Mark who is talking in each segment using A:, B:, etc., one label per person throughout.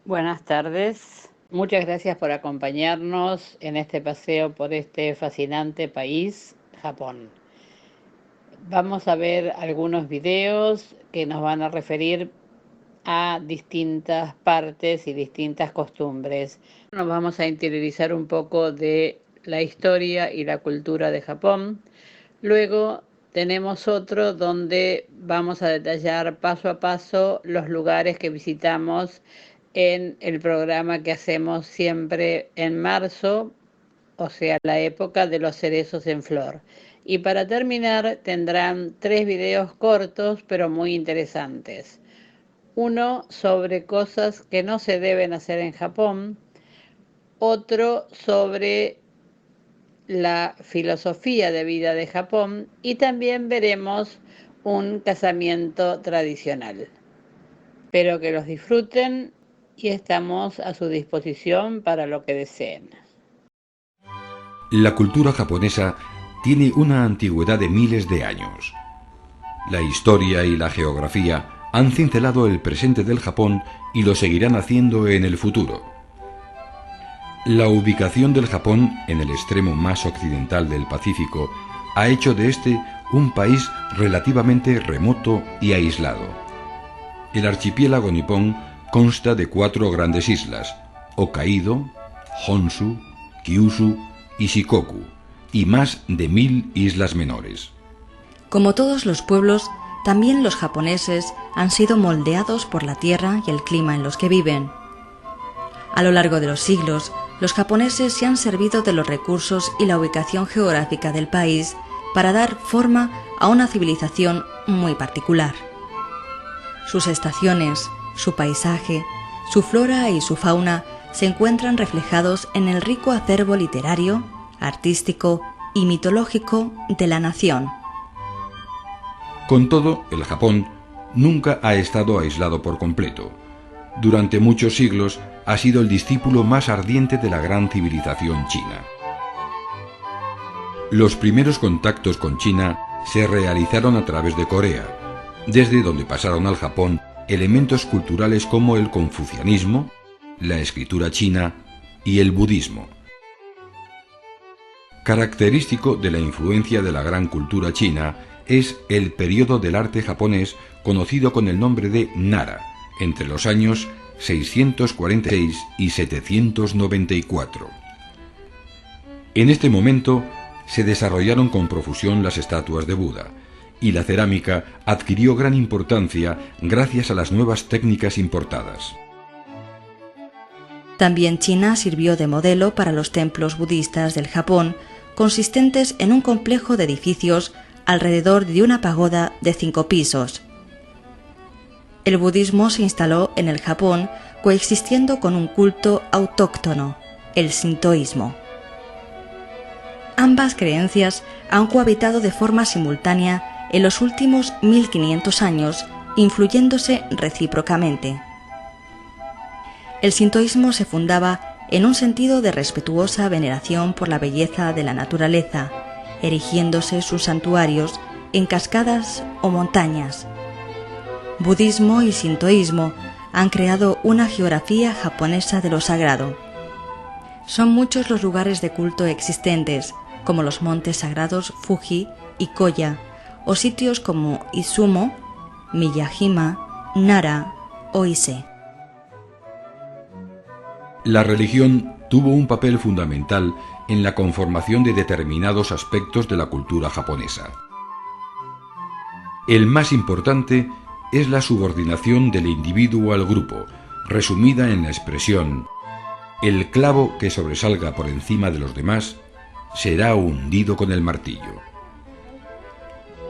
A: Buenas tardes. Muchas gracias por acompañarnos en este paseo por este fascinante país, Japón. Vamos a ver algunos videos que nos van a referir a distintas partes y distintas costumbres. Nos vamos a interiorizar un poco de la historia y la cultura de Japón. Luego tenemos otro donde vamos a detallar paso a paso los lugares que visitamos en el programa que hacemos siempre en marzo, o sea, la época de los cerezos en flor. Y para terminar tendrán 3 videos cortos pero muy interesantes. Uno sobre cosas que no se deben hacer en Japón, otro sobre la filosofía de vida de Japón y también veremos un casamiento tradicional. Espero que los disfruten y estamos a su disposición para lo que deseen.
B: La cultura japonesa tiene una antigüedad de miles de años. La historia y la geografía han cincelado el presente del Japón y lo seguirán haciendo en el futuro. La ubicación del Japón en el extremo más occidental del Pacífico ha hecho de este un país relativamente remoto y aislado. El archipiélago nipón consta de 4 grandes islas: Hokkaido, Honshu, Kyushu y Shikoku, y más de 1000 islas menores.
C: Como todos los pueblos, también los japoneses han sido moldeados por la tierra y el clima en los que viven. A lo largo de los siglos, los japoneses se han servido de los recursos y la ubicación geográfica del país para dar forma a una civilización muy particular. Sus estaciones, su paisaje, su flora y su fauna se encuentran reflejados en el rico acervo literario, artístico y mitológico de la nación.
B: Con todo, el Japón nunca ha estado aislado por completo. Durante muchos siglos ha sido el discípulo más ardiente de la gran civilización china. Los primeros contactos con China se realizaron a través de Corea, desde donde pasaron al Japón elementos culturales como el confucianismo, la escritura china y el budismo. Característico de la influencia de la gran cultura china es el periodo del arte japonés conocido con el nombre de Nara, entre los años 646 y 794. En este momento se desarrollaron con profusión las estatuas de Buda, y la cerámica adquirió gran importancia gracias a las nuevas técnicas importadas.
C: También China sirvió de modelo para los templos budistas del Japón, consistentes en un complejo de edificios alrededor de una pagoda de 5 pisos. El budismo se instaló en el Japón coexistiendo con un culto autóctono, el sintoísmo. Ambas creencias han cohabitado de forma simultánea en los últimos 1500 años, influyéndose recíprocamente. El sintoísmo se fundaba en un sentido de respetuosa veneración por la belleza de la naturaleza, erigiéndose sus santuarios en cascadas o montañas. Budismo y sintoísmo han creado una geografía japonesa de lo sagrado. Son muchos los lugares de culto existentes, como los montes sagrados Fuji y Koya, o sitios como Izumo, Miyajima, Nara o Ise.
B: La religión tuvo un papel fundamental en la conformación de determinados aspectos de la cultura japonesa. El más importante es la subordinación del individuo al grupo, resumida en la expresión: el clavo que sobresalga por encima de los demás será hundido con el martillo.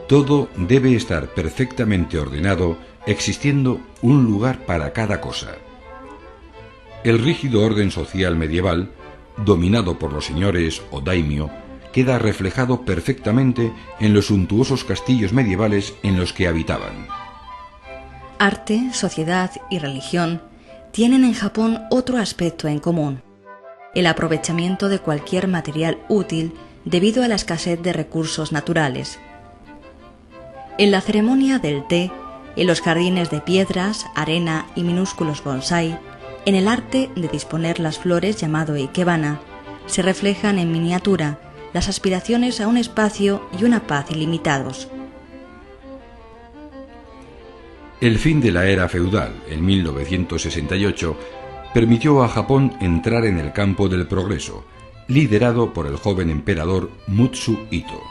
B: Todo debe estar perfectamente ordenado, existiendo un lugar para cada cosa. El rígido orden social medieval, dominado por los señores o daimyo, queda reflejado perfectamente en los suntuosos castillos medievales en los que habitaban.
C: Arte, sociedad y religión tienen en Japón otro aspecto en común: el aprovechamiento de cualquier material útil debido a la escasez de recursos naturales. En la ceremonia del té, en los jardines de piedras, arena y minúsculos bonsái, En el arte de disponer las flores llamado ikebana, se reflejan en miniatura las aspiraciones a un espacio y una paz ilimitados.
B: El fin de la era feudal, en 1968, permitió a Japón entrar en el campo del progreso, liderado por el joven emperador Mutsu Hito.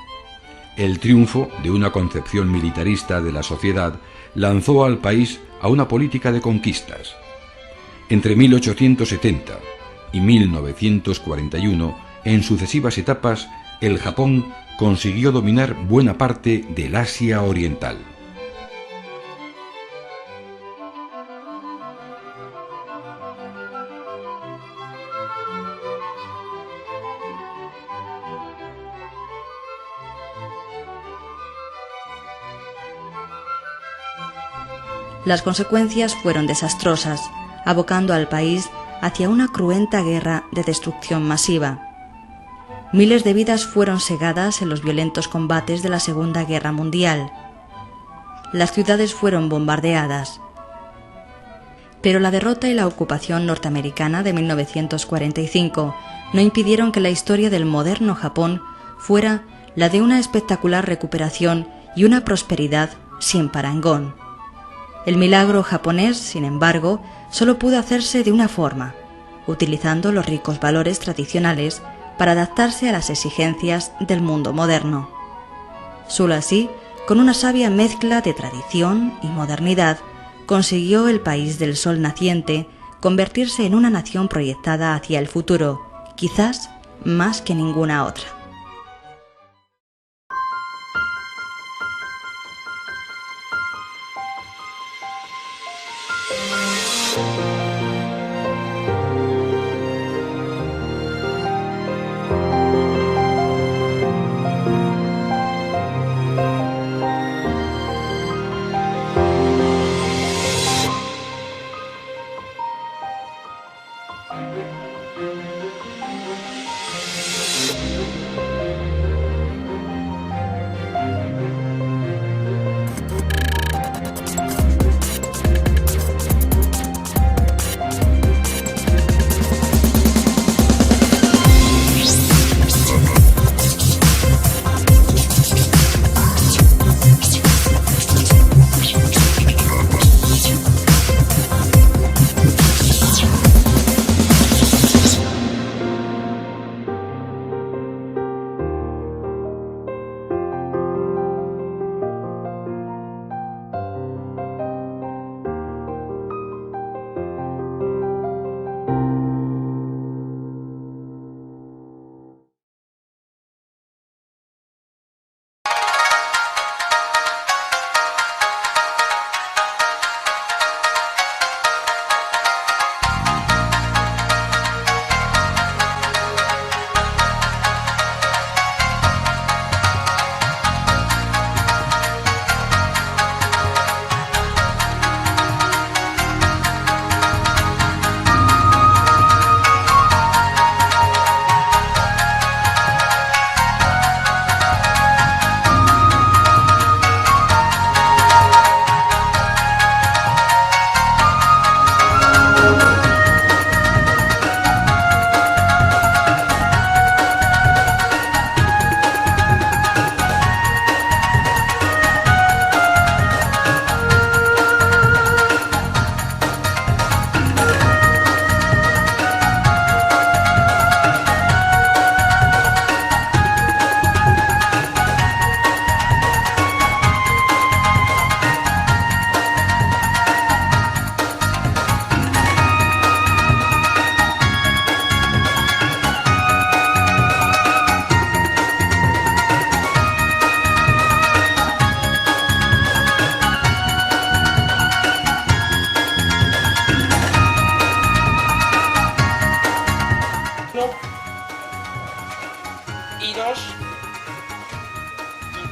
B: El triunfo de una concepción militarista de la sociedad lanzó al país a una política de conquistas. Entre 1870 y 1941, en sucesivas etapas, el Japón consiguió dominar buena parte del Asia Oriental.
C: Las consecuencias fueron desastrosas, abocando al país hacia una cruenta guerra de destrucción masiva. Miles de vidas fueron segadas en los violentos combates de la Segunda Guerra Mundial. Las ciudades fueron bombardeadas. Pero la derrota y la ocupación norteamericana de 1945 no impidieron que la historia del moderno Japón fuera la de una espectacular recuperación y una prosperidad sin parangón. El milagro japonés, sin embargo, solo pudo hacerse de una forma, utilizando los ricos valores tradicionales para adaptarse a las exigencias del mundo moderno. Solo así, con una sabia mezcla de tradición y modernidad, consiguió el país del sol naciente convertirse en una nación proyectada hacia el futuro, quizás más que ninguna otra.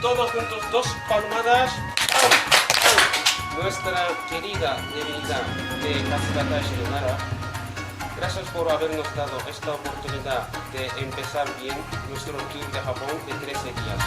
D: todos juntos, 2 palmadas. Nuestra querida divinidad de Katsukata Shirunara, gracias por habernos dado esta oportunidad de empezar bien nuestro tour de Japón de 13 días.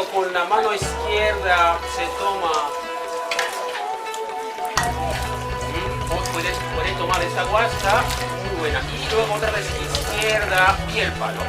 D: Luego con la mano izquierda se toma. Puedes tomar esta guasta, muy buena. Y luego otra vez izquierda y el palo.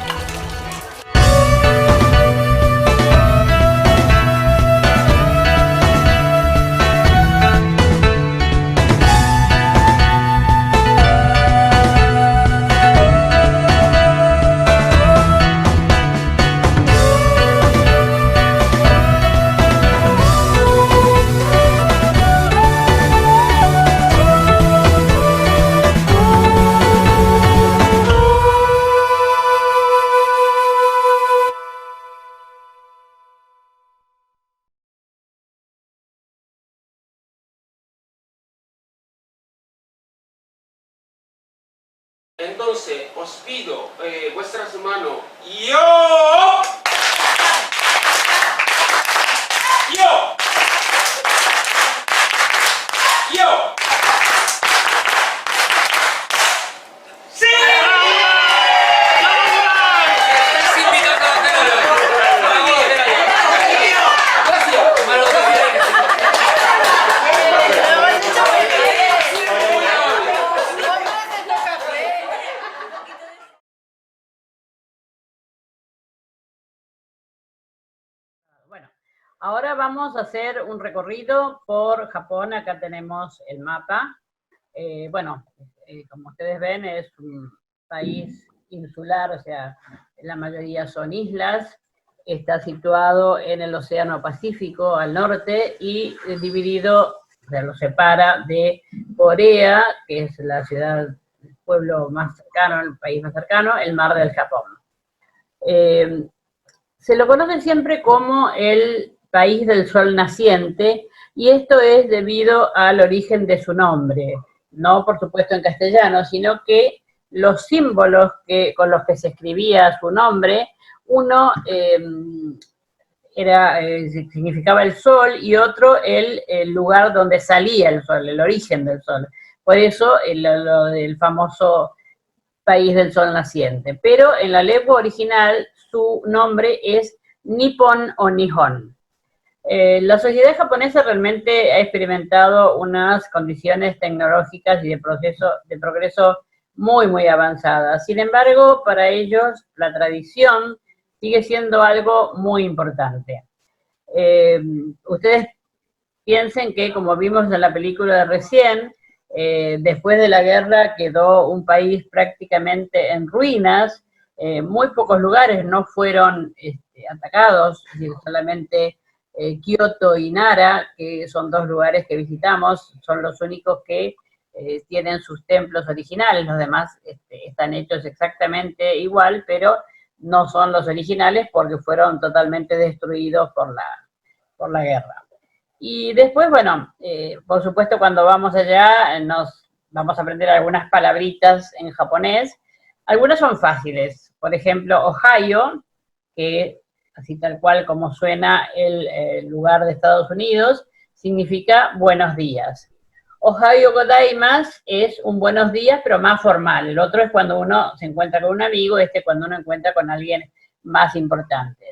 D: Entonces, os pido vuestras manos. ¡Yo! ¡Yo! ¡Yo! ¡Sí!
A: Bueno, ahora vamos a hacer un recorrido por Japón. Acá tenemos el mapa. Como ustedes ven, es un país insular, o sea, la mayoría son islas. Está situado en el Océano Pacífico al norte y es dividido, o sea, lo separa de Corea, que es la ciudad, el pueblo más cercano, el país más cercano, el Mar del Japón. Se lo conoce siempre como el país del sol naciente, y esto es debido al origen de su nombre, no por supuesto en castellano, sino que los símbolos con los que se escribía su nombre, uno significaba el sol y otro el lugar donde salía el sol, el origen del sol. Por eso lo del famoso país del sol naciente. Pero en la lengua original su nombre es Nippon o Nihon. La sociedad japonesa realmente ha experimentado unas condiciones tecnológicas y de progreso muy, muy avanzadas. Sin embargo, para ellos la tradición sigue siendo algo muy importante. Ustedes piensen que, como vimos en la película de recién, después de la guerra quedó un país prácticamente en ruinas. Muy pocos lugares no fueron atacados, es decir, solamente Kioto y Nara, que son dos lugares que visitamos, son los únicos que tienen sus templos originales. Los demás están hechos exactamente igual, pero no son los originales porque fueron totalmente destruidos por la guerra. Y después, bueno, por supuesto, cuando vamos allá nos vamos a aprender algunas palabritas en japonés. Algunas son fáciles. Por ejemplo, Ohio, que así tal cual como suena el lugar de Estados Unidos, significa buenos días. Ohio godaimasu es un buenos días, pero más formal. El otro es cuando uno se encuentra con un amigo, cuando uno encuentra con alguien más importante.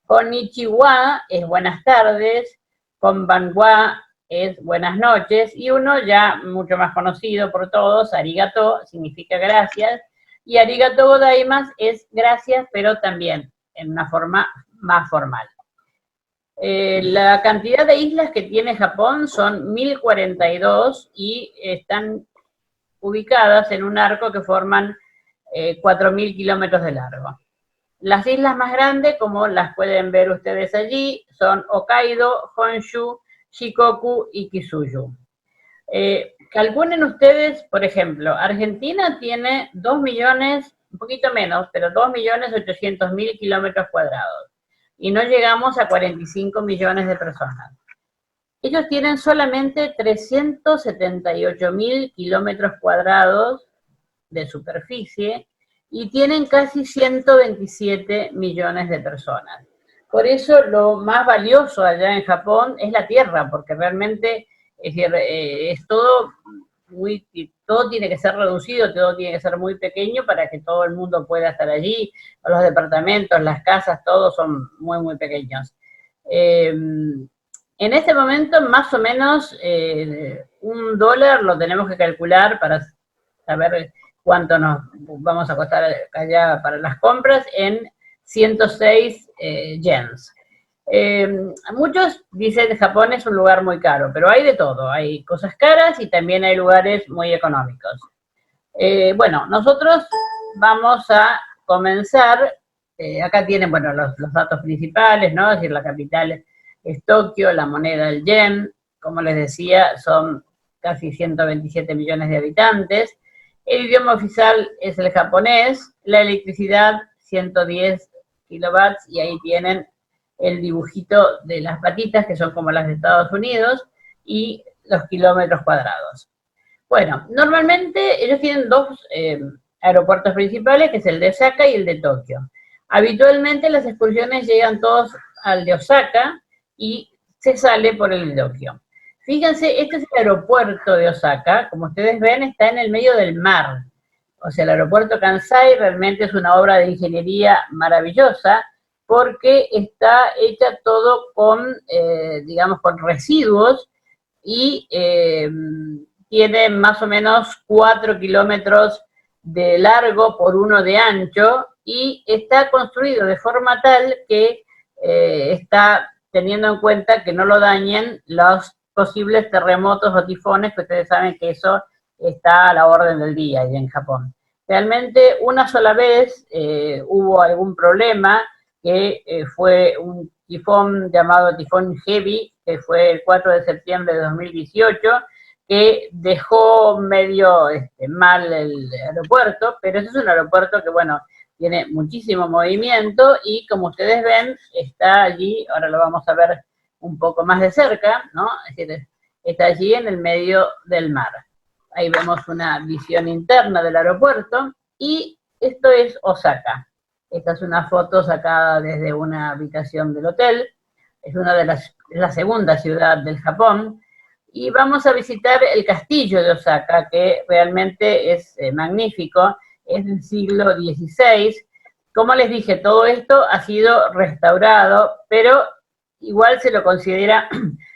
A: Konnichiwa es buenas tardes. Konbanwa es buenas noches, y uno ya mucho más conocido por todos, arigato, significa gracias, y arigato godaimasu es gracias, pero también en una forma más formal. La cantidad de islas que tiene Japón son 1042 y están ubicadas en un arco que forman 4000 kilómetros de largo. Las islas más grandes, como las pueden ver ustedes allí, son Hokkaido, Honshu, Shikoku y Kyushu. Calculen ustedes, por ejemplo, Argentina tiene 2 millones, un poquito menos, pero 2.800.000 kilómetros cuadrados. Y no llegamos a 45 millones de personas. Ellos tienen solamente 378.000 kilómetros cuadrados de superficie, y tienen casi 127 millones de personas. Por eso lo más valioso allá en Japón es la tierra, porque realmente es todo tiene que ser reducido, todo tiene que ser muy pequeño para que todo el mundo pueda estar allí. Los departamentos, las casas, todos son muy, muy pequeños. En este momento, más o menos, $1 lo tenemos que calcular para saber cuánto nos vamos a costar allá para las compras, en 106 yens. Muchos dicen que Japón es un lugar muy caro, pero hay de todo, hay cosas caras y también hay lugares muy económicos. Bueno, nosotros vamos a comenzar, acá tienen, bueno, los datos principales, ¿no? Es decir, la capital es Tokio, la moneda el yen, como les decía, son casi 127 millones de habitantes, el idioma oficial es el japonés, la electricidad 110 kilovatios, y ahí tienen el dibujito de las patitas, que son como las de Estados Unidos, y los kilómetros cuadrados. Bueno, normalmente ellos tienen dos aeropuertos principales, que es el de Osaka y el de Tokio. Habitualmente las excursiones llegan todos al de Osaka y se sale por el de Tokio. Fíjense, este es el aeropuerto de Osaka, como ustedes ven, está en el medio del mar. O sea, el aeropuerto Kansai realmente es una obra de ingeniería maravillosa, porque está hecha todo con, digamos, con residuos, y tiene más o menos 4 kilómetros de largo por 1 de ancho, y está construido de forma tal que está teniendo en cuenta que no lo dañen los posibles terremotos o tifones, que ustedes saben que eso está a la orden del día y en Japón. Realmente una sola vez hubo algún problema, que fue un tifón llamado tifón Heavy, que fue el 4 de septiembre de 2018, que dejó medio mal el aeropuerto, pero ese es un aeropuerto que, bueno, tiene muchísimo movimiento y, como ustedes ven, está allí, ahora lo vamos a ver un poco más de cerca, ¿no? Es decir, está allí en el medio del mar. Ahí vemos una visión interna del aeropuerto, y esto es Osaka. Esta es una foto sacada desde una habitación del hotel, es la segunda ciudad del Japón, y vamos a visitar el castillo de Osaka, que realmente es magnífico, es del siglo XVI. Como les dije, todo esto ha sido restaurado, pero igual se lo considera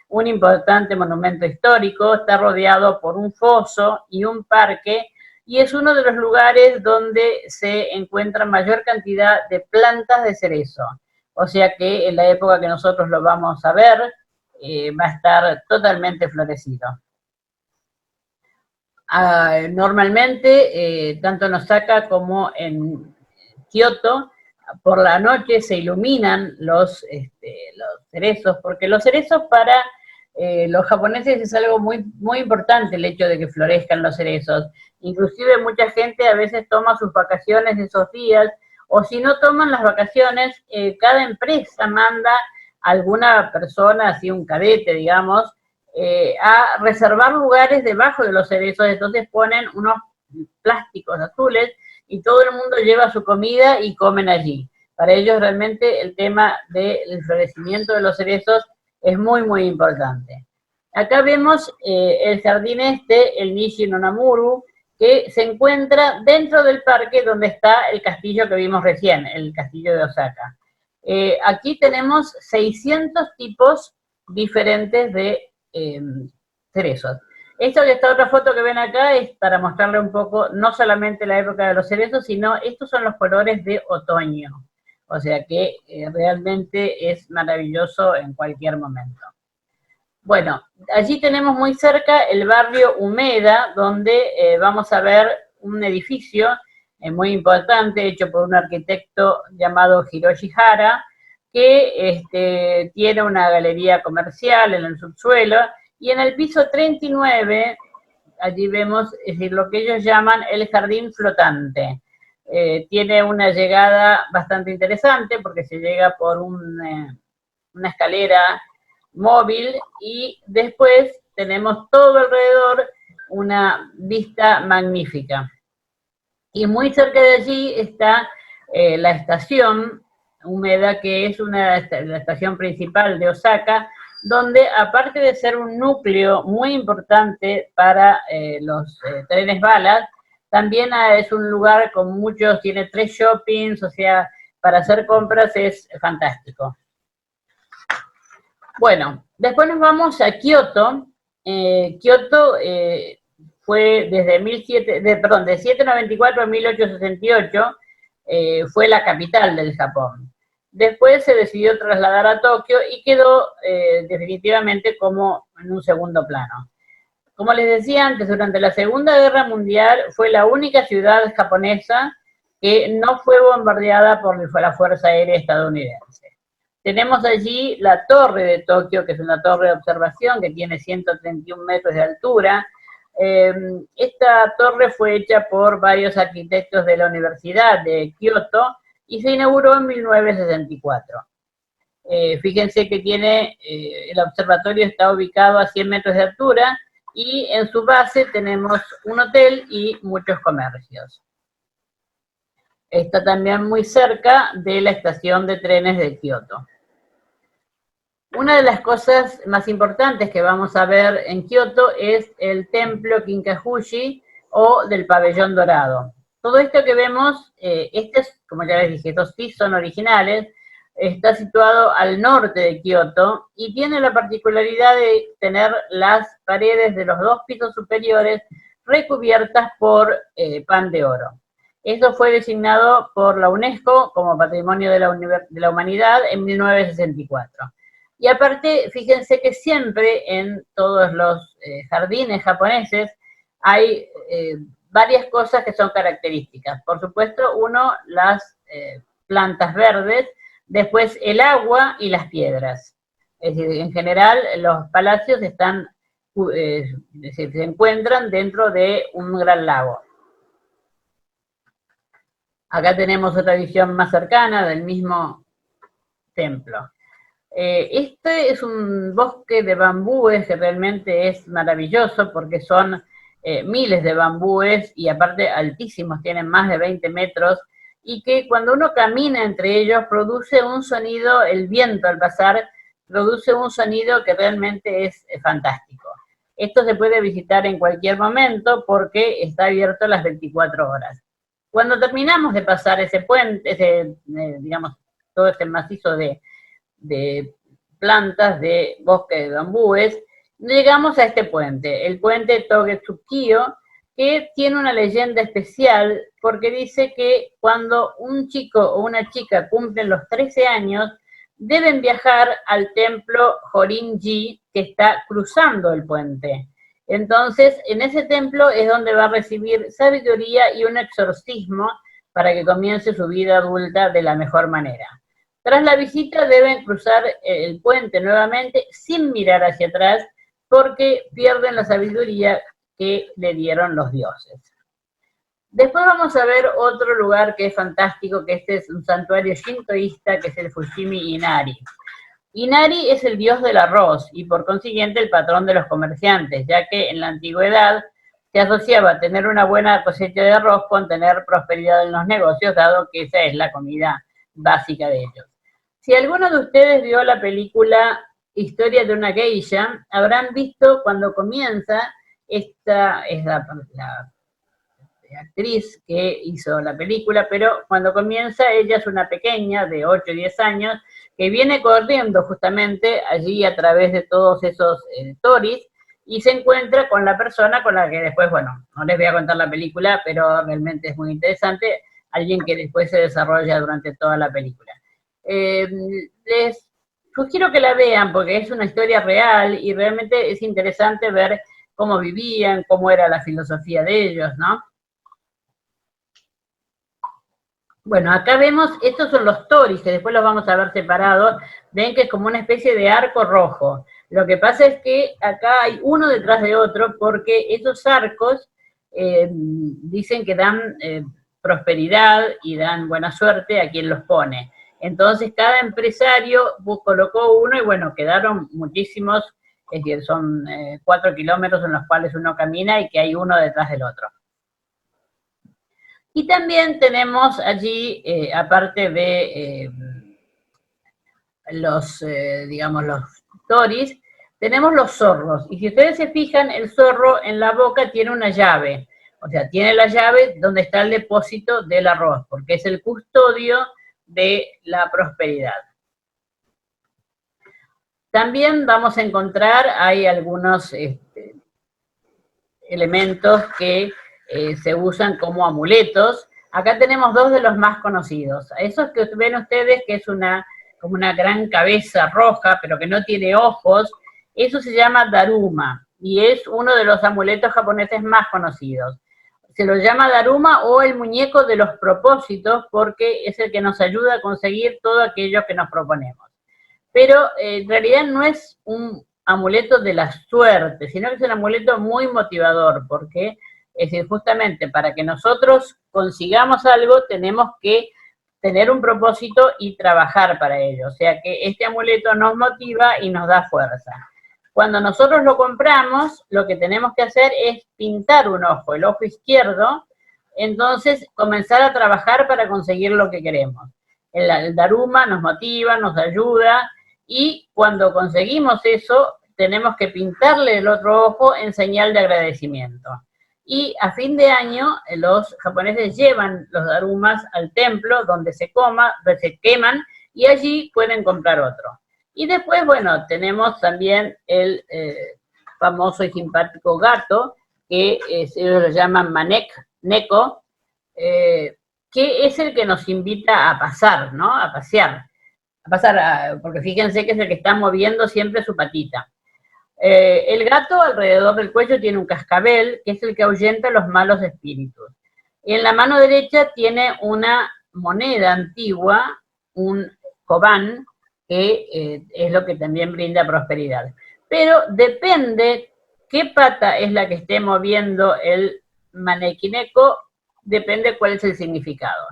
A: un importante monumento histórico, está rodeado por un foso y un parque, y es uno de los lugares donde se encuentra mayor cantidad de plantas de cerezo. O sea que en la época que nosotros lo vamos a ver, va a estar totalmente florecido. Normalmente, tanto en Osaka como en Kioto, por la noche se iluminan los cerezos, porque los cerezos para los japoneses es algo muy, muy importante, el hecho de que florezcan los cerezos. Inclusive mucha gente a veces toma sus vacaciones esos días, o si no toman las vacaciones, cada empresa manda a alguna persona, así un cadete, digamos, a reservar lugares debajo de los cerezos. Entonces ponen unos plásticos azules y todo el mundo lleva su comida y comen allí. Para ellos realmente el tema del florecimiento de los cerezos es muy, muy importante. Acá vemos el jardín el Nishi no Namuru, que se encuentra dentro del parque donde está el castillo que vimos recién, el castillo de Osaka. Aquí tenemos 600 tipos diferentes de cerezos. Esta otra foto que ven acá es para mostrarle un poco, no solamente la época de los cerezos, sino estos son los colores de otoño. O sea que realmente es maravilloso en cualquier momento. Bueno, allí tenemos muy cerca el barrio Umeda, donde vamos a ver un edificio muy importante, hecho por un arquitecto llamado Hiroshi Hara, que tiene una galería comercial en el subsuelo, y en el piso 39, allí vemos, es decir, lo que ellos llaman el jardín flotante. Tiene una llegada bastante interesante, porque se llega por una escalera móvil, y después tenemos todo alrededor una vista magnífica. Y muy cerca de allí está la estación Umeda, que es la estación principal de Osaka, donde, aparte de ser un núcleo muy importante para los trenes balas, también es un lugar con muchos, tiene 3 shoppings, o sea, para hacer compras es fantástico. Bueno, después nos vamos a Kioto. Kioto fue desde de 794 a 1868, fue la capital del Japón. Después se decidió trasladar a Tokio y quedó definitivamente como en un segundo plano. Como les decía antes, durante la Segunda Guerra Mundial fue la única ciudad japonesa que no fue bombardeada por la Fuerza Aérea estadounidense. Tenemos allí la Torre de Tokio, que es una torre de observación que tiene 131 metros de altura. Esta torre fue hecha por varios arquitectos de la Universidad de Kioto y se inauguró en 1964. Fíjense que el observatorio está ubicado a 100 metros de altura y en su base tenemos un hotel y muchos comercios. Está también muy cerca de la estación de trenes de Kioto. Una de las cosas más importantes que vamos a ver en Kioto es el templo Kinkakuji o del pabellón dorado. Todo esto que vemos, como ya les dije, estos sí son originales, está situado al norte de Kioto y tiene la particularidad de tener las paredes de los 2 pisos superiores recubiertas por pan de oro. Eso fue designado por la UNESCO como Patrimonio de la Humanidad en 1964. Y aparte, fíjense que siempre en todos los jardines japoneses hay varias cosas que son características. Por supuesto, las plantas verdes, después el agua y las piedras. Es decir, en general, los palacios se encuentran dentro de un gran lago. Acá tenemos otra visión más cercana del mismo templo. Este es un bosque de bambúes que realmente es maravilloso porque son miles de bambúes y aparte altísimos, tienen más de 20 metros, y que cuando uno camina entre ellos produce un sonido, el viento al pasar produce un sonido que realmente es fantástico. Esto se puede visitar en cualquier momento porque está abierto las 24 horas. Cuando terminamos de pasar ese puente, digamos, todo este macizo de plantas de bosque de bambúes, llegamos a este puente, el puente Togetsukyo, que tiene una leyenda especial porque dice que cuando un chico o una chica cumplen los 13 años, deben viajar al templo Horinji, que está cruzando el puente. Entonces, en ese templo es donde va a recibir sabiduría y un exorcismo para que comience su vida adulta de la mejor manera. Tras la visita deben cruzar el puente nuevamente sin mirar hacia atrás porque pierden la sabiduría que le dieron los dioses. Después vamos a ver otro lugar que es fantástico, que este es un santuario shintoísta, que es el Fushimi Inari. Inari es el dios del arroz y por consiguiente el patrón de los comerciantes, ya que en la antigüedad se asociaba tener una buena cosecha de arroz con tener prosperidad en los negocios, dado que esa es la comida básica de ellos. Si alguno de ustedes vio la película Historia de una geisha, habrán visto cuando comienza, esta es la actriz que hizo la película, pero cuando comienza ella es una pequeña de 8 o 10 años que viene corriendo justamente allí a través de todos esos toris y se encuentra con la persona con la que después, bueno, no les voy a contar la película, pero realmente es muy interesante, alguien que después se desarrolla durante toda la película. Les sugiero que la vean porque es una historia real y realmente es interesante ver cómo vivían, cómo era la filosofía de ellos, ¿no? Bueno, acá vemos, estos son los toris, que después los vamos a ver separados. Ven que es como una especie de arco rojo. Lo que pasa es que acá hay uno detrás de otro porque esos arcos dicen que dan prosperidad y dan buena suerte a quien los pone. Entonces cada empresario colocó uno y bueno, quedaron muchísimos, es decir, son 4 kilómetros en los cuales uno camina y que hay uno detrás del otro. Y también tenemos allí, aparte de digamos, los toris, tenemos los zorros. Y si ustedes se fijan, el zorro en la boca tiene una llave. O sea, tiene la llave donde está el depósito del arroz, porque es el custodio de la prosperidad. También vamos a encontrar, hay algunos elementos que se usan como amuletos. Acá tenemos dos de los más conocidos. Esos que ven ustedes, que es como una gran cabeza roja, pero que no tiene ojos, eso se llama Daruma, y es uno de los amuletos japoneses más conocidos. Se lo llama Daruma o el muñeco de los propósitos, porque es el que nos ayuda a conseguir todo aquello que nos proponemos. Pero en realidad no es un amuleto de la suerte, sino que es un amuleto muy motivador, porque es decir, justamente para que nosotros consigamos algo tenemos que tener un propósito y trabajar para ello. O sea que este amuleto nos motiva y nos da fuerza. Cuando nosotros lo compramos, lo que tenemos que hacer es pintar un ojo, el ojo izquierdo, entonces comenzar a trabajar para conseguir lo que queremos. El Daruma nos motiva, nos ayuda, y cuando conseguimos eso, tenemos que pintarle el otro ojo en señal de agradecimiento. Y a fin de año, los japoneses llevan los darumas al templo donde se queman, y allí pueden comprar otro. Y después, bueno, tenemos también el famoso y simpático gato, que ellos lo llaman neko, que es el que nos invita a pasar, ¿no? A pasear. Porque fíjense que es el que está moviendo siempre su patita. El gato alrededor del cuello tiene un cascabel, que es el que ahuyenta los malos espíritus. Y en la mano derecha tiene una moneda antigua, un koban, que es lo que también brinda prosperidad. Pero depende qué pata es la que esté moviendo el manekineko, depende cuál es el significado.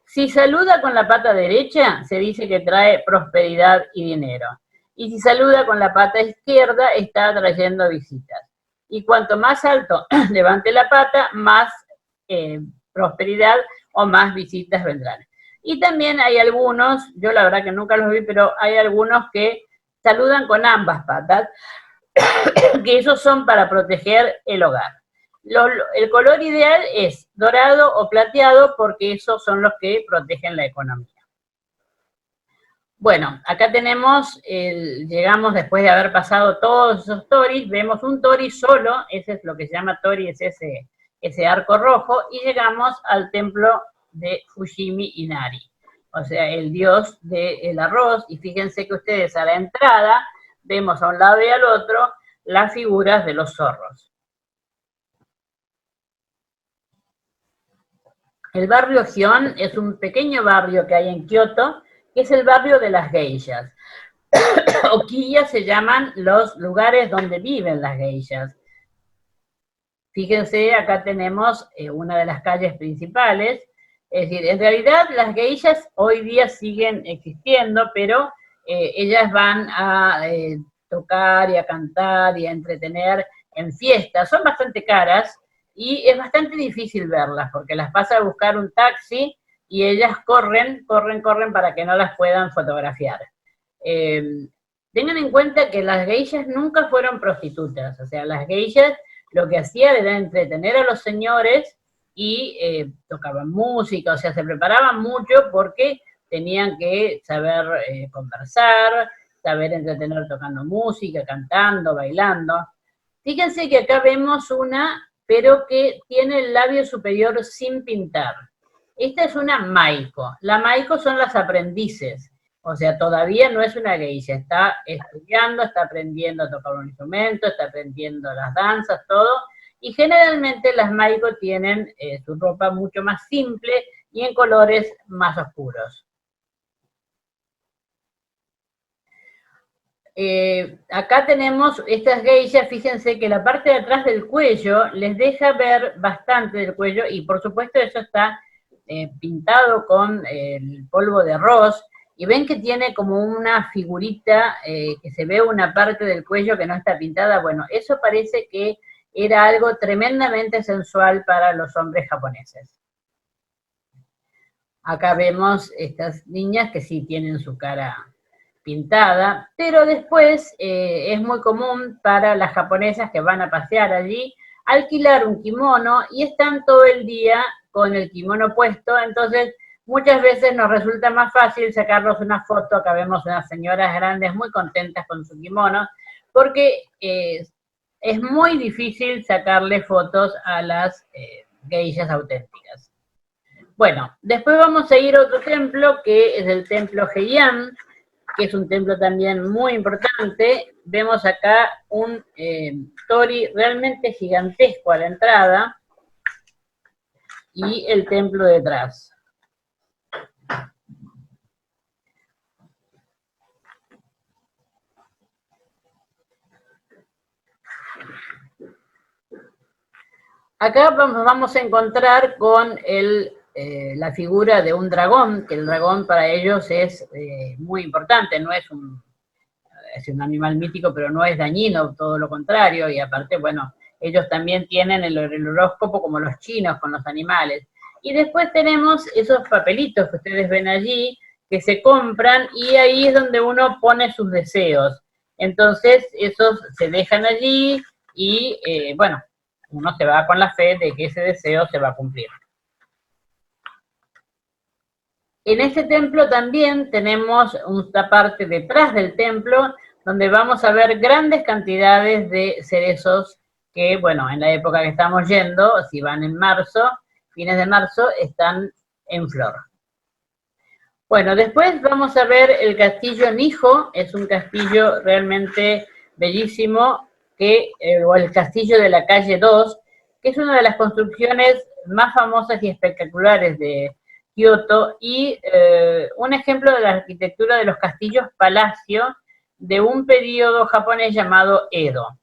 A: Si saluda con la pata derecha, se dice que trae prosperidad y dinero. Y si saluda con la pata izquierda, está trayendo visitas. Y cuanto más alto levante la pata, más prosperidad o más visitas vendrán. Y también hay algunos, yo la verdad que nunca los vi, pero hay algunos que saludan con ambas patas, que esos son para proteger el hogar. El color ideal es dorado o plateado, porque esos son los que protegen la economía. Bueno, acá tenemos, llegamos después de haber pasado todos esos toris, vemos un tori solo, ese es lo que se llama tori, es ese arco rojo, y llegamos al templo de Fushimi Inari, o sea, el dios del arroz, y fíjense que ustedes a la entrada vemos a un lado y al otro las figuras de los zorros. El barrio Gion es un pequeño barrio que hay en Kioto, que es el barrio de las geishas. Okiya se llaman los lugares donde viven las geishas. Fíjense, acá tenemos una de las calles principales. Es decir, en realidad las geishas hoy día siguen existiendo, pero ellas van a tocar y a cantar y a entretener en fiestas. Son bastante caras y es bastante difícil verlas, porque las pasa a buscar un taxi y ellas corren para que no las puedan fotografiar. Tengan en cuenta que las geishas nunca fueron prostitutas, o sea, las geishas lo que hacían era entretener a los señores y tocaban música, o sea, se preparaban mucho porque tenían que saber conversar, saber entretener tocando música, cantando, bailando. Fíjense que acá vemos una, pero que tiene el labio superior sin pintar. Esta es una maiko. La maiko son las aprendices, o sea, todavía no es una geisha, está estudiando, está aprendiendo a tocar un instrumento, está aprendiendo las danzas, todo, y generalmente las maiko tienen su ropa mucho más simple y en colores más oscuros. Acá tenemos estas geishas, fíjense que la parte de atrás del cuello les deja ver bastante del cuello, y por supuesto eso está pintado con el polvo de arroz, y ven que tiene como una figurita, que se ve una parte del cuello que no está pintada. Bueno, eso parece que era algo tremendamente sensual para los hombres japoneses. Acá vemos estas niñas que sí tienen su cara pintada, pero después es muy común para las japonesas que van a pasear allí alquilar un kimono y están todo el día con el kimono puesto, entonces muchas veces nos resulta más fácil sacarnos una foto. Acá vemos unas señoras grandes muy contentas con su kimono, porque es muy difícil sacarle fotos a las geishas auténticas. Bueno, después vamos a ir a otro templo, que es el templo Heian, que es un templo también muy importante. Vemos acá un tori realmente gigantesco a la entrada, y el templo detrás. Acá vamos a encontrar con la figura de un dragón, que el dragón para ellos es muy importante, no es es un animal mítico, pero no es dañino, todo lo contrario, y aparte, bueno, ellos también tienen el horóscopo como los chinos con los animales. Y después tenemos esos papelitos que ustedes ven allí, que se compran, y ahí es donde uno pone sus deseos. Entonces, esos se dejan allí, y bueno, uno se va con la fe de que ese deseo se va a cumplir. En este templo también tenemos una parte detrás del templo donde vamos a ver grandes cantidades de cerezos que, bueno, en la época que estamos yendo, si van en marzo, fines de marzo, están en flor. Bueno, después vamos a ver el castillo Nijo, es un castillo realmente bellísimo, o el castillo de la calle 2, que es una de las construcciones más famosas y espectaculares de Kioto, y un ejemplo de la arquitectura de los castillos palacio de un periodo japonés llamado Edo.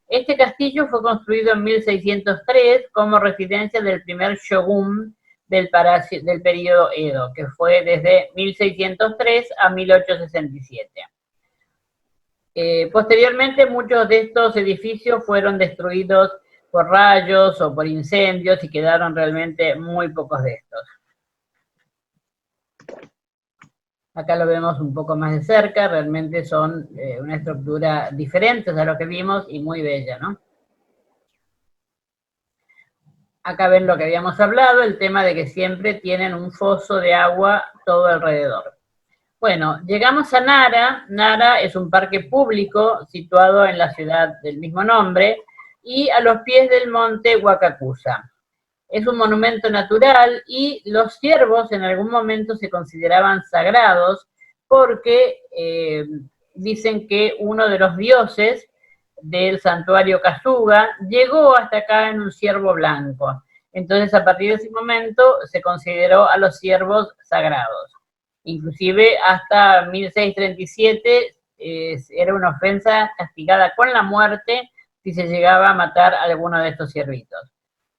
A: Este castillo fue construido en 1603 como residencia del primer shogun del periodo Edo, que fue desde 1603 a 1867. Posteriormente, muchos de estos edificios fueron destruidos por rayos o por incendios y quedaron realmente muy pocos de estos. Acá lo vemos un poco más de cerca, realmente son una estructura diferente a lo que vimos y muy bella, ¿no? Acá ven lo que habíamos hablado, el tema de que siempre tienen un foso de agua todo alrededor. Bueno, llegamos a Nara. Nara es un parque público situado en la ciudad del mismo nombre y a los pies del monte Wakakusa. Es un monumento natural y los ciervos en algún momento se consideraban sagrados porque dicen que uno de los dioses del santuario Kasuga llegó hasta acá en un ciervo blanco. Entonces, a partir de ese momento se consideró a los ciervos sagrados. Inclusive hasta 1637 era una ofensa castigada con la muerte si se llegaba a matar a alguno de estos ciervitos.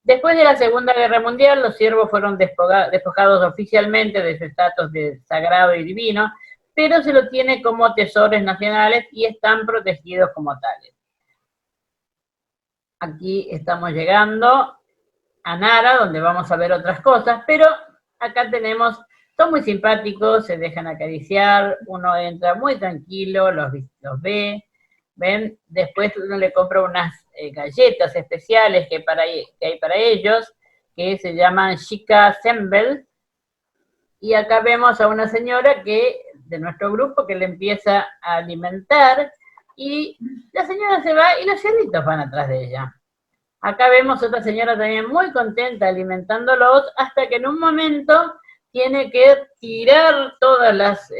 A: Después de la Segunda Guerra Mundial, los ciervos fueron despojados oficialmente de su estatus de sagrado y divino, pero se lo tiene como tesoros nacionales y están protegidos como tales. Aquí estamos llegando a Nara, donde vamos a ver otras cosas, pero acá tenemos, son muy simpáticos, se dejan acariciar, uno entra muy tranquilo, los ve, ven, después uno le compra unas galletas especiales que hay para ellos, que se llaman Shika Sembel, y acá vemos a una señora de nuestro grupo que le empieza a alimentar, y la señora se va y los ciervitos van atrás de ella. Acá vemos otra señora también muy contenta alimentándolos, hasta que en un momento tiene que tirar todas las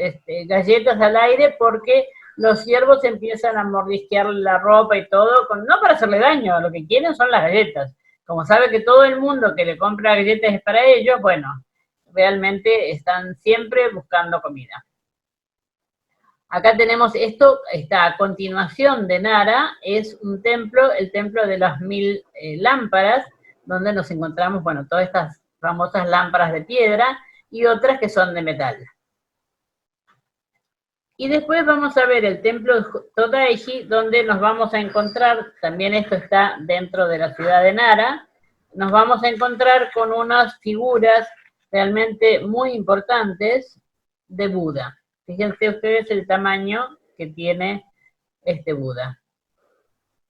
A: galletas al aire porque los ciervos empiezan a mordisquear la ropa y todo, no para hacerle daño, lo que quieren son las galletas. Como sabe que todo el mundo que le compra galletas es para ellos, bueno, realmente están siempre buscando comida. Acá tenemos esto, está a continuación de Nara, es un templo, el templo de las 1000 lámparas, donde nos encontramos, bueno, todas estas famosas lámparas de piedra y otras que son de metal. Y después vamos a ver el templo Todaiji, donde nos vamos a encontrar, también esto está dentro de la ciudad de Nara, nos vamos a encontrar con unas figuras realmente muy importantes de Buda. Fíjense ustedes el tamaño que tiene este Buda.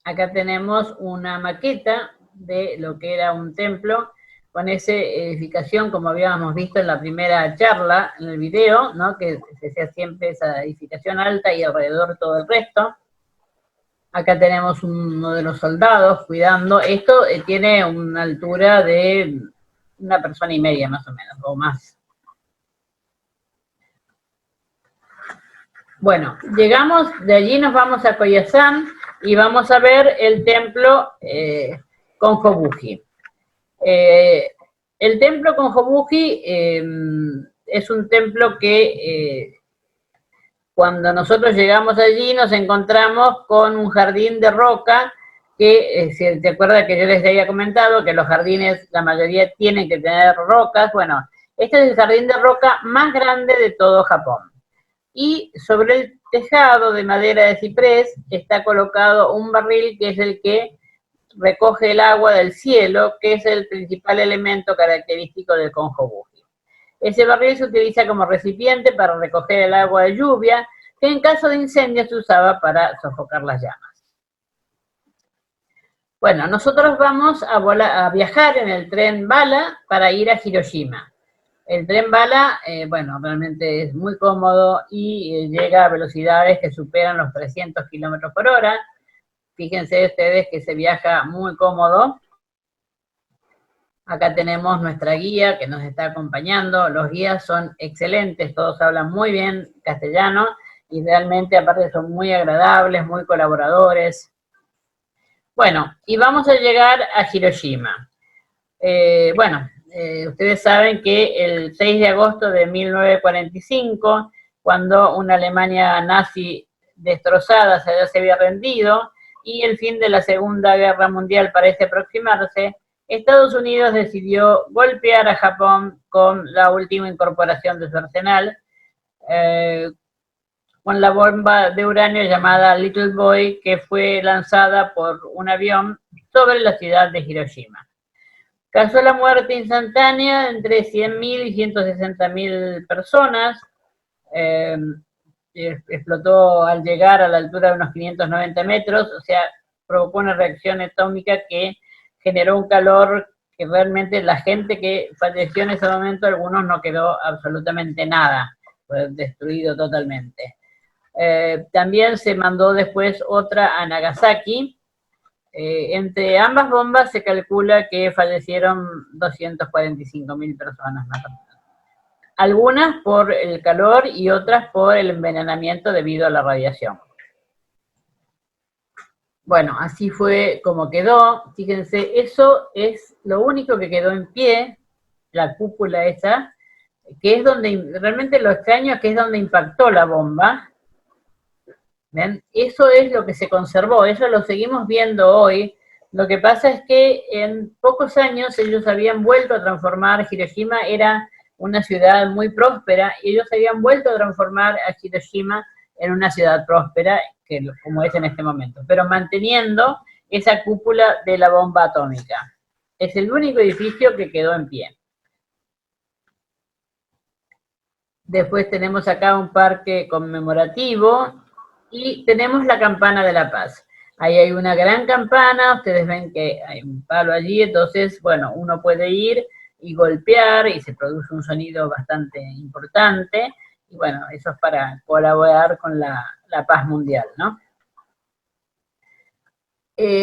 A: Acá tenemos una maqueta de lo que era un templo con esa edificación, como habíamos visto en la primera charla, en el video, ¿no? Que se hacía siempre esa edificación alta y alrededor todo el resto. Acá tenemos uno de los soldados cuidando. Esto tiene una altura de 1,5 personas más o menos, o más. Bueno, llegamos, de allí nos vamos a Koyasan y vamos a ver el templo Konjobuji. El templo Konjobuji es un templo que cuando nosotros llegamos allí nos encontramos con un jardín de roca que, si te acuerdas que yo les había comentado que los jardines, la mayoría tienen que tener rocas. Bueno, este es el jardín de roca más grande de todo Japón. Y sobre el tejado de madera de ciprés está colocado un barril que es el que recoge el agua del cielo, que es el principal elemento característico del Konjobuji. Ese barril se utiliza como recipiente para recoger el agua de lluvia, que en caso de incendio se usaba para sofocar las llamas. Bueno, nosotros vamos a viajar en el tren bala para ir a Hiroshima. El tren bala, bueno, realmente es muy cómodo y llega a velocidades que superan los 300 kilómetros por hora. Fíjense ustedes que se viaja muy cómodo. Acá tenemos nuestra guía que nos está acompañando. Los guías son excelentes, todos hablan muy bien castellano y realmente aparte son muy agradables, muy colaboradores. Bueno, y vamos a llegar a Hiroshima. Ustedes saben que el 6 de agosto de 1945, cuando una Alemania nazi destrozada se había rendido y el fin de la Segunda Guerra Mundial parece aproximarse, Estados Unidos decidió golpear a Japón con la última incorporación de su arsenal, con la bomba de uranio llamada Little Boy, que fue lanzada por un avión sobre la ciudad de Hiroshima. Causó la muerte instantánea entre 100.000 y 160.000 personas. Explotó al llegar a la altura de unos 590 metros, o sea, provocó una reacción atómica que generó un calor que realmente la gente que falleció en ese momento, algunos no quedó absolutamente nada, fue destruido totalmente. También se mandó después otra a Nagasaki. Entre ambas bombas se calcula que fallecieron 245.000 personas más o menos. Algunas por el calor y otras por el envenenamiento debido a la radiación. Bueno, así fue como quedó. Fíjense, eso es lo único que quedó en pie, la cúpula esa, que es donde, realmente lo extraño, que es donde impactó la bomba. ¿Ven? Eso es lo que se conservó, eso lo seguimos viendo hoy. Lo que pasa es que en pocos años ellos habían vuelto a transformar, Hiroshima era una ciudad muy próspera, y ellos habían vuelto a transformar a Hiroshima en una ciudad próspera, que, como es en este momento, pero manteniendo esa cúpula de la bomba atómica. Es el único edificio que quedó en pie. Después tenemos acá un parque conmemorativo, y tenemos la campana de la paz. Ahí hay una gran campana, ustedes ven que hay un palo allí, entonces, bueno, uno puede ir y golpear y se produce un sonido bastante importante, y bueno, eso es para colaborar con la paz mundial, ¿no?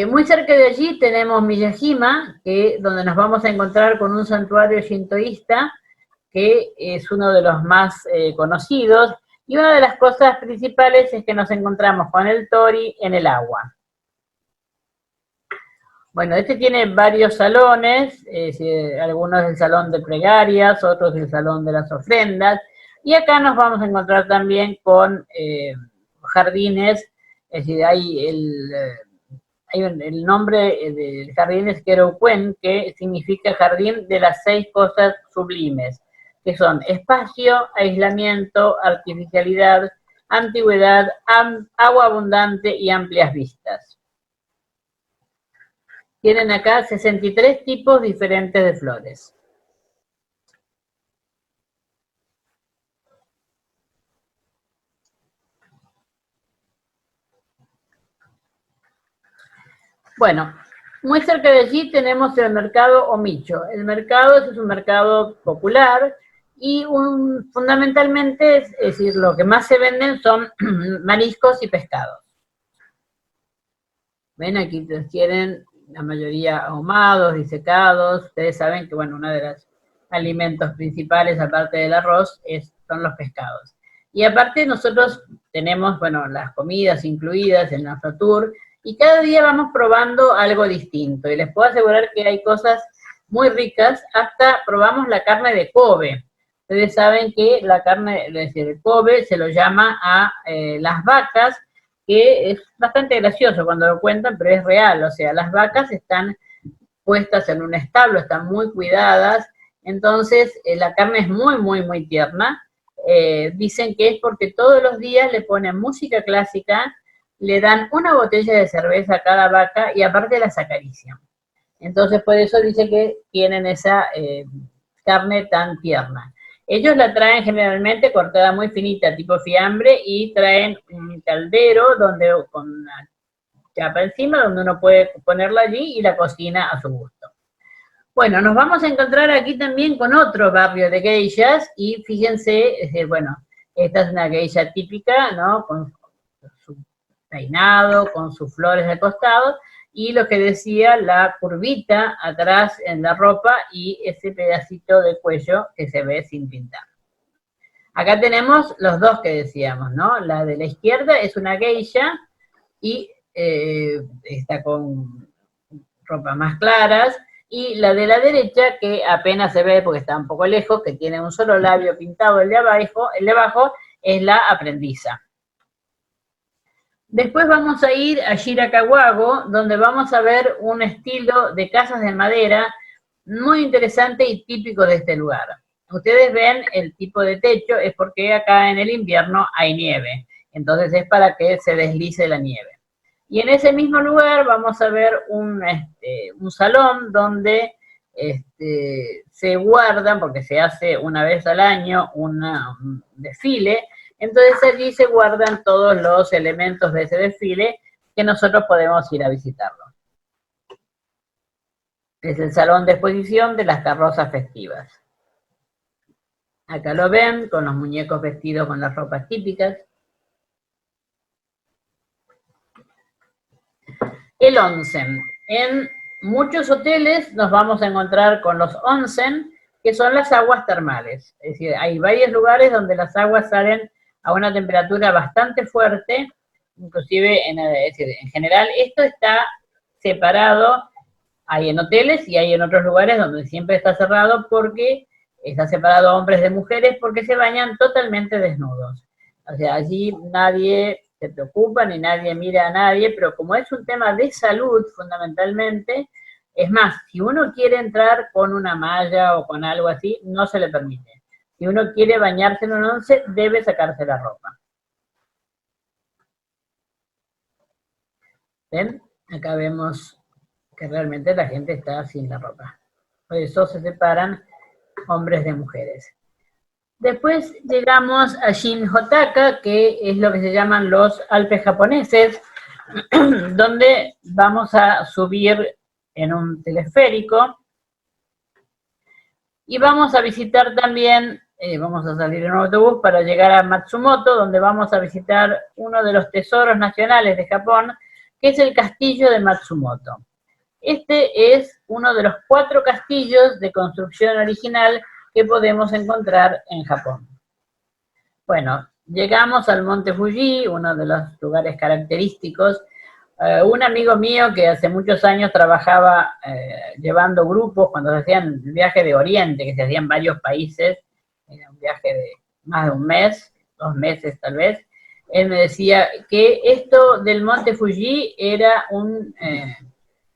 A: Muy cerca de allí tenemos Miyajima, donde nos vamos a encontrar con un santuario shintoísta, que es uno de los más conocidos. Y una de las cosas principales es que nos encontramos con el tori en el agua. Bueno, este tiene varios salones, algunos del salón de plegarias, otros del salón de las ofrendas, y acá nos vamos a encontrar también con jardines, es decir, hay el nombre del jardín es Kerokuen, que significa jardín de las 6 cosas sublimes, que son espacio, aislamiento, artificialidad, antigüedad, agua abundante y amplias vistas. Tienen acá 63 tipos diferentes de flores. Bueno, Muy cerca de allí tenemos el mercado Omicho. El mercado es un mercado popular y fundamentalmente, es decir, lo que más se venden son mariscos y pescados. Ven, aquí tienen la mayoría ahumados, disecados. Ustedes saben que, bueno, uno de los alimentos principales, aparte del arroz, son los pescados. Y aparte nosotros tenemos, bueno, las comidas incluidas en nuestro tour, y cada día vamos probando algo distinto. Y les puedo asegurar que hay cosas muy ricas, hasta probamos la carne de Kobe. Ustedes saben que la carne, es decir, el Kobe se lo llama a las vacas, que es bastante gracioso cuando lo cuentan, pero es real. O sea, las vacas están puestas en un establo, están muy cuidadas, entonces la carne es muy, muy, muy tierna. Dicen que es porque todos los días le ponen música clásica, le dan una botella de cerveza a cada vaca y aparte las acarician. Entonces por eso dice que tienen esa carne tan tierna. Ellos la traen generalmente cortada muy finita, tipo fiambre, y traen un caldero donde con una chapa encima, donde uno puede ponerla allí y la cocina a su gusto. Bueno, nos vamos a encontrar aquí también con otro barrio de geishas, y fíjense, bueno, esta es una geisha típica, ¿no? Con su peinado, con sus flores al costado, y lo que decía, la curvita atrás en la ropa y ese pedacito de cuello que se ve sin pintar. Acá tenemos los dos que decíamos, ¿no? La de la izquierda es una geisha y está con ropas más claras, y la de la derecha, que apenas se ve porque está un poco lejos, que tiene un solo labio pintado, el de abajo es la aprendiza. Después vamos a ir a Shirakawago, donde vamos a ver un estilo de casas de madera muy interesante y típico de este lugar. Ustedes ven el tipo de techo, es porque acá en el invierno hay nieve, entonces es para que se deslice la nieve. Y en ese mismo lugar vamos a ver un salón donde se guardan, porque se hace una vez al año un desfile. Entonces allí se guardan todos los elementos de ese desfile que nosotros podemos ir a visitarlo. Es el salón de exposición de las carrozas festivas. Acá lo ven, con los muñecos vestidos con las ropas típicas. El onsen. En muchos hoteles nos vamos a encontrar con los onsen, que son las aguas termales. Es decir, hay varios lugares donde las aguas salen a una temperatura bastante fuerte, inclusive, es decir, en general, esto está separado, hay en hoteles y hay en otros lugares donde siempre está cerrado, porque está separado hombres de mujeres, porque se bañan totalmente desnudos. O sea, allí nadie se preocupa ni nadie mira a nadie, pero como es un tema de salud fundamentalmente, es más, si uno quiere entrar con una malla o con algo así, no se le permite. Si uno quiere bañarse en un once, debe sacarse la ropa. ¿Ven? Acá vemos que realmente la gente está sin la ropa. Por eso se separan hombres de mujeres. Después llegamos a Shin-Hotaka, que es lo que se llaman los Alpes japoneses, donde vamos a subir en un teleférico y vamos a visitar también, vamos a salir en un autobús para llegar a Matsumoto, donde vamos a visitar uno de los tesoros nacionales de Japón, que es el castillo de Matsumoto. Este es uno de los 4 castillos de construcción original que podemos encontrar en Japón. Bueno, llegamos al Monte Fuji, uno de los lugares característicos. Un amigo mío que hace muchos años trabajaba llevando grupos cuando se hacían viajes de Oriente, que se hacían varios países, era un viaje de más de un mes, 2 meses tal vez. Él me decía que esto del Monte Fuji era un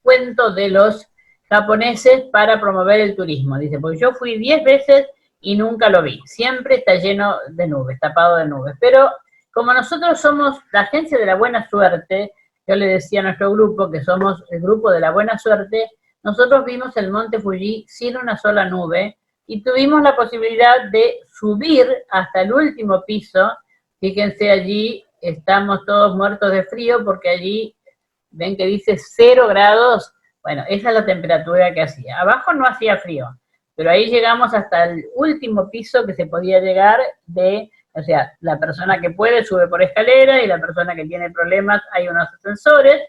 A: cuento de los japoneses para promover el turismo. Dice, porque yo fui 10 veces y nunca lo vi. Siempre está lleno de nubes, tapado de nubes. Pero como nosotros somos la agencia de la buena suerte, yo le decía a nuestro grupo que somos el grupo de la buena suerte, nosotros vimos el Monte Fuji sin una sola nube y tuvimos la posibilidad de subir hasta el último piso. Fíjense, allí estamos todos muertos de frío porque allí ven que dice 0 grados, Bueno, esa es la temperatura que hacía. Abajo no hacía frío, pero ahí llegamos hasta el último piso que se podía llegar o sea, la persona que puede sube por escalera y la persona que tiene problemas, hay unos ascensores.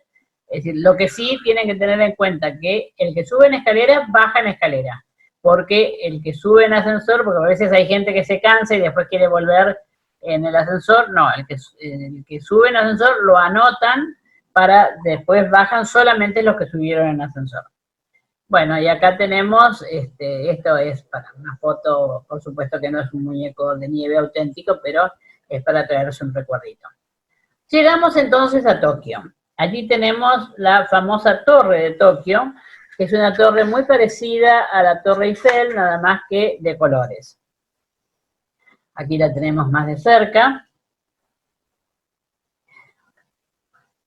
A: Es decir, lo que sí tienen que tener en cuenta que el que sube en escalera, baja en escalera. Porque el que sube en ascensor, porque a veces hay gente que se cansa y después quiere volver en el ascensor, no, el que sube en ascensor lo anotan para después bajan solamente los que subieron en ascensor. Bueno, y acá tenemos, esto es para una foto, por supuesto que no es un muñeco de nieve auténtico, pero es para traerse un recuerdito. Llegamos entonces a Tokio. Allí tenemos la famosa Torre de Tokio, que es una torre muy parecida a la Torre Eiffel, nada más que de colores. Aquí la tenemos más de cerca.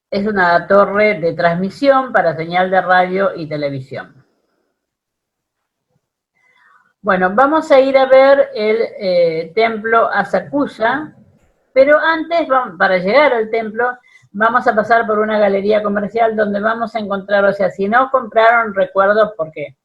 A: Es una torre de transmisión para señal de radio y televisión. Bueno, vamos a ir a ver el templo Asakusa, pero antes, para llegar al templo, vamos a pasar por una galería comercial donde vamos a encontrar, o sea, si no compraron recuerdos, porque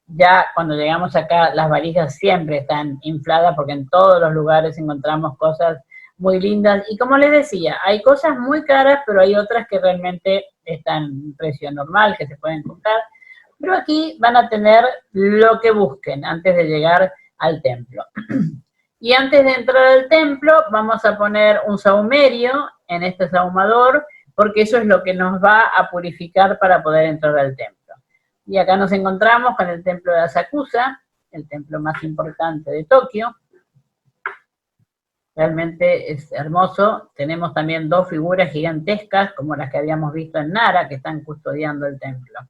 A: ya cuando llegamos acá las valijas siempre están infladas, porque en todos los lugares encontramos cosas muy lindas, y como les decía, hay cosas muy caras, pero hay otras que realmente están en precio normal, que se pueden comprar, pero aquí van a tener lo que busquen antes de llegar al templo. Y antes de entrar al templo, vamos a poner un sahumerio en este sahumador, porque eso es lo que nos va a purificar para poder entrar al templo. Y acá nos encontramos con el templo de Asakusa, el templo más importante de Tokio. Realmente es hermoso. Tenemos también dos figuras gigantescas, como las que habíamos visto en Nara, que están custodiando el templo.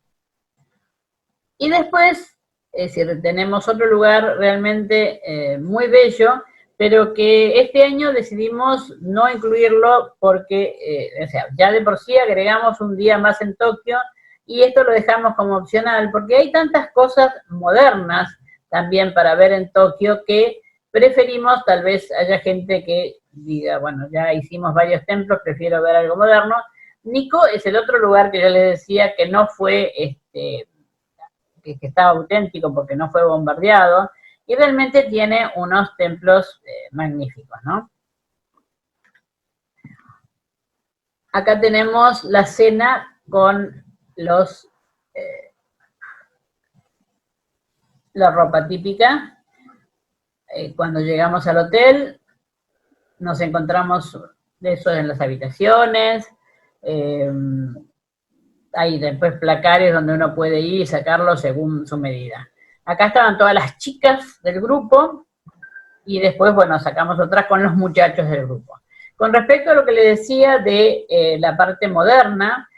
A: Y después, es decir, tenemos otro lugar realmente muy bello, pero que este año decidimos no incluirlo porque, o sea, ya de por sí agregamos un día más en Tokio y esto lo dejamos como opcional, porque hay tantas cosas modernas también para ver en Tokio que preferimos, tal vez haya gente que diga, bueno, ya hicimos varios templos, prefiero ver algo moderno. Nikko es el otro lugar que yo les decía que no fue, que estaba auténtico porque no fue bombardeado, y realmente tiene unos templos magníficos, ¿no? Acá tenemos la cena con la ropa típica. Cuando llegamos al hotel, nos encontramos de eso en las habitaciones. Hay después placares donde uno puede ir y sacarlo según su medida. Acá estaban todas las chicas del grupo y después, bueno, sacamos otras con los muchachos del grupo. Con respecto a lo que le decía de la parte moderna,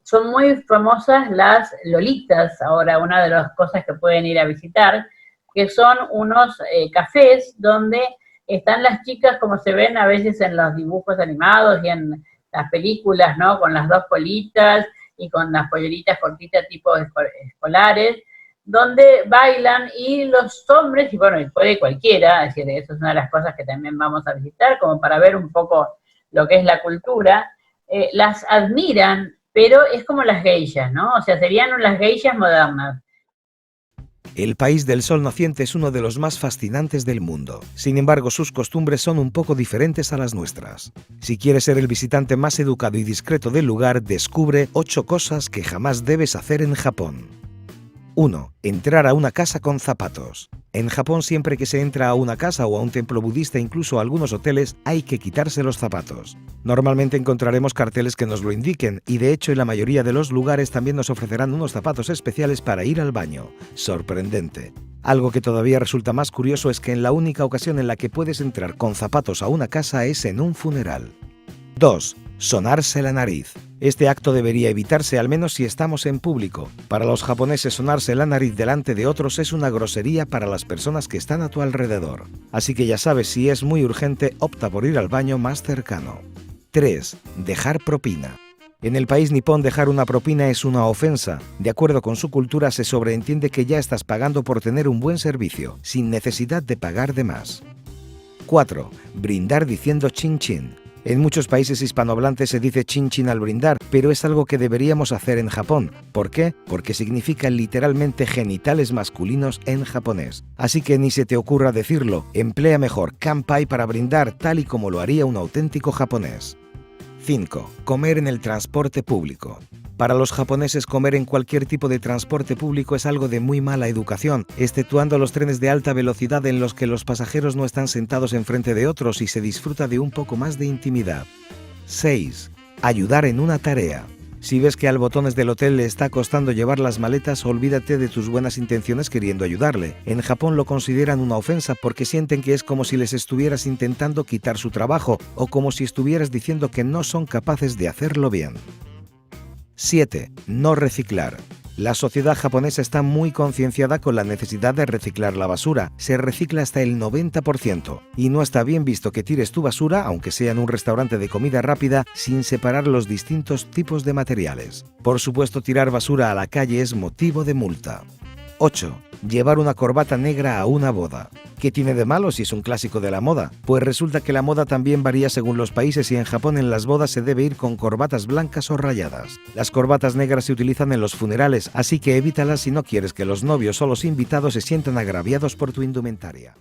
A: son muy famosas las lolitas, ahora una de las cosas que pueden ir a visitar, que son unos cafés donde están las chicas como se ven a veces en los dibujos animados y en las películas, ¿no? Con las dos colitas y con las polleritas cortitas tipo escolares, donde bailan y los hombres, y bueno, y puede cualquiera, es decir, eso es una de las cosas que también vamos a visitar, como para ver un poco lo que es la cultura, las admiran, pero es como las geishas, ¿no? O sea, serían las geishas modernas.
E: El país del sol naciente es uno de los más fascinantes del mundo. Sin embargo, sus costumbres son un poco diferentes a las nuestras. Si quieres ser el visitante más educado y discreto del lugar, descubre 8 cosas que jamás debes hacer en Japón. 1. Entrar a una casa con zapatos. En Japón, siempre que se entra a una casa o a un templo budista, incluso a algunos hoteles, hay que quitarse los zapatos. Normalmente encontraremos carteles que nos lo indiquen y de hecho en la mayoría de los lugares también nos ofrecerán unos zapatos especiales para ir al baño. Sorprendente. Algo que todavía resulta más curioso es que en la única ocasión en la que puedes entrar con zapatos a una casa es en un funeral. 2. Sonarse la nariz. Este acto debería evitarse al menos si estamos en público. Para los japoneses, sonarse la nariz delante de otros es una grosería para las personas que están a tu alrededor. Así que ya sabes, si es muy urgente, opta por ir al baño más cercano. 3. Dejar propina. En el país nipón, dejar una propina es una ofensa. De acuerdo con su cultura, se sobreentiende que ya estás pagando por tener un buen servicio, sin necesidad de pagar de más. 4. Brindar diciendo chin chin. En muchos países hispanohablantes se dice chin chin al brindar, pero es algo que deberíamos hacer en Japón. ¿Por qué? Porque significa literalmente genitales masculinos en japonés. Así que ni se te ocurra decirlo, emplea mejor kanpai para brindar tal y como lo haría un auténtico japonés. 5. Comer en el transporte público. Para los japoneses, comer en cualquier tipo de transporte público es algo de muy mala educación, exceptuando los trenes de alta velocidad en los que los pasajeros no están sentados enfrente de otros y se disfruta de un poco más de intimidad. 6. Ayudar en una tarea. Si ves que al botones del hotel le está costando llevar las maletas, olvídate de tus buenas intenciones queriendo ayudarle. En Japón lo consideran una ofensa porque sienten que es como si les estuvieras intentando quitar su trabajo o como si estuvieras diciendo que no son capaces de hacerlo bien. 7. No reciclar. La sociedad japonesa está muy concienciada con la necesidad de reciclar la basura. Se recicla hasta el 90%. Y no está bien visto que tires tu basura, aunque sea en un restaurante de comida rápida, sin separar los distintos tipos de materiales. Por supuesto, tirar basura a la calle es motivo de multa. 8. Llevar una corbata negra a una boda. ¿Qué tiene de malo si es un clásico de la moda? Pues resulta que la moda también varía según los países y en Japón en las bodas se debe ir con corbatas blancas o rayadas. Las corbatas negras se utilizan en los funerales, así que evítalas si no quieres que los novios o los invitados se sientan agraviados por tu indumentaria.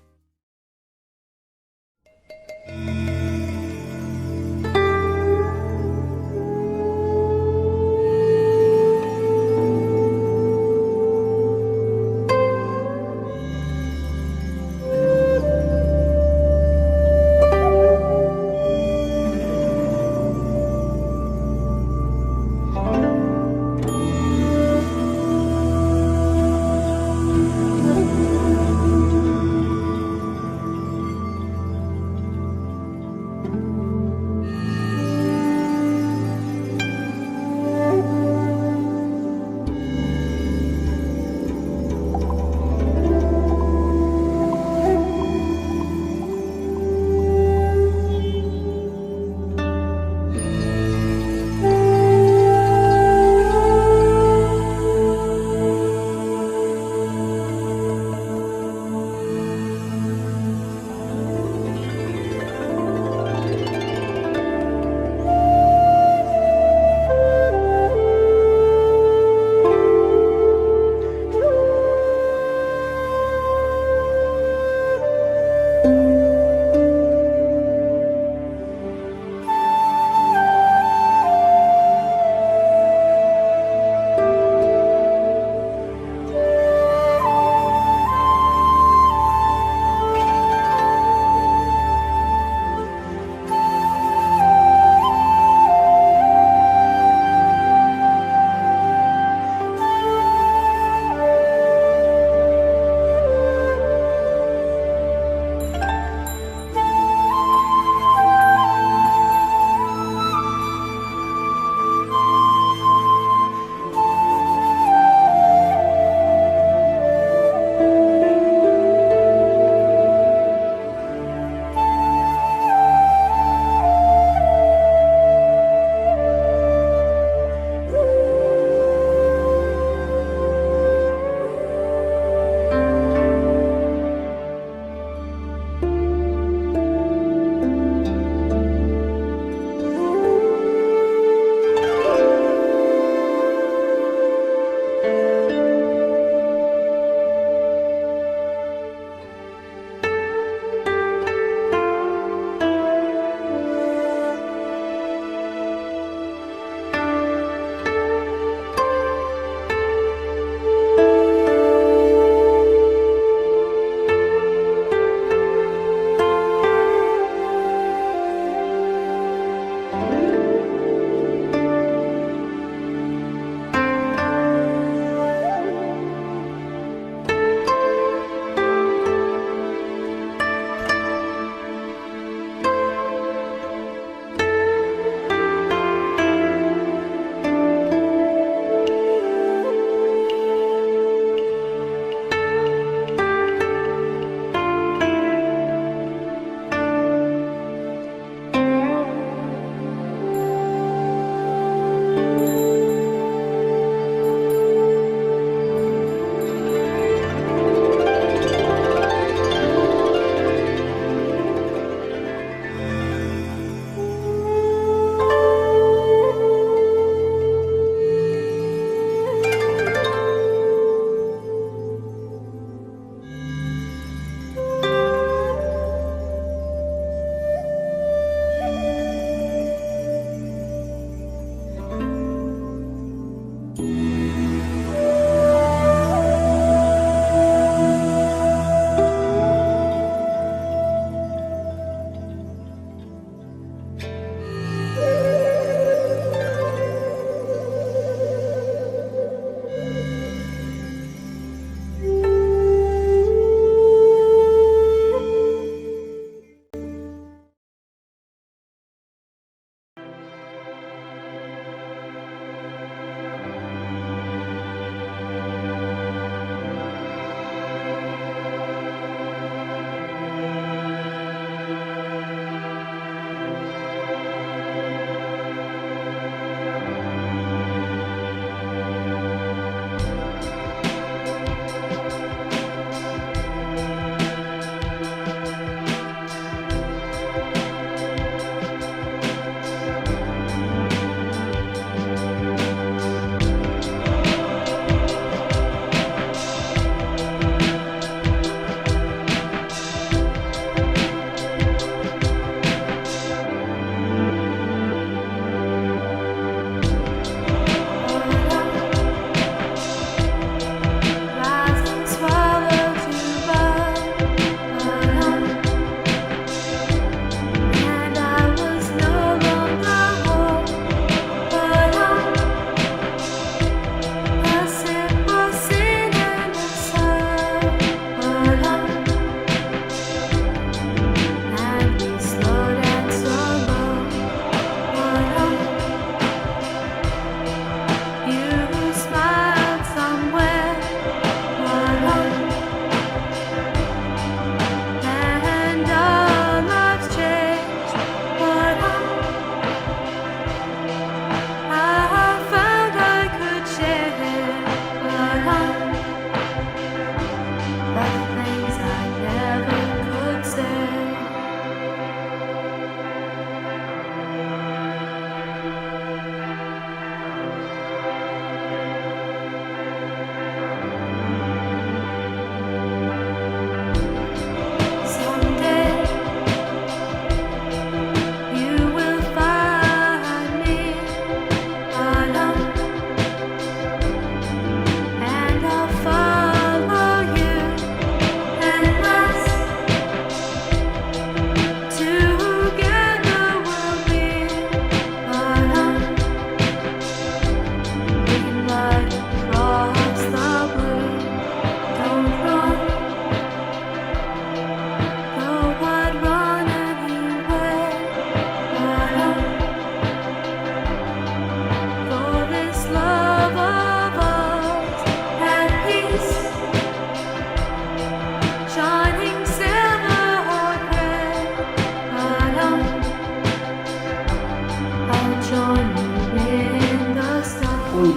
F: 今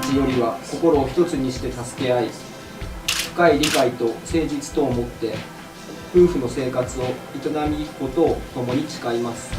F: 日よりは心を一つにして助け合い、深い理解と誠実とをもって夫婦の生活を営みいくことを共に誓います。